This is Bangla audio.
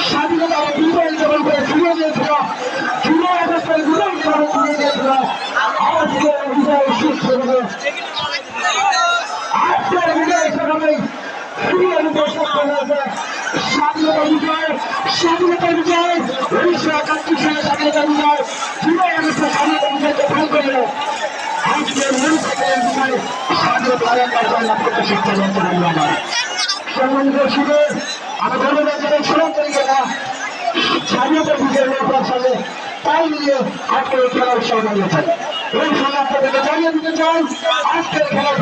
স্বাধীনতা বিজয় যখন করে ফিরে গিয়েছিল, ফিরে অবস্থায় বিজয় যখন ফিরে গিয়েছিল, আজকে বিজয় শেষ করবে। আজকের বিজয় সেখানে ফিরে বিজয় সফল হয়েছে। স্বাধীনতা বিজয়, স্বাধীনতা বিজয়, 1971 সালে স্বাধীনতা বিজয়, ফিরে অবস্থায় স্বাধীনতা বিজয়কে ফল করল। আজকের মূল থেকে বিজয় স্বাধীনতা লাভ করতে সক্ষম হতে পারল আমার সম্মানিত শিবির। আমি ধন্যবাদ জানাই সনাতনীকে না স্বাধীনতা বিজয় নেওয়ার সাথে তাই নিয়ে আজকের খেলার উৎসাহ জানিয়েছেন। এই সময় আপনাদেরকে জানিয়ে দিতে চাই আজকের খেলার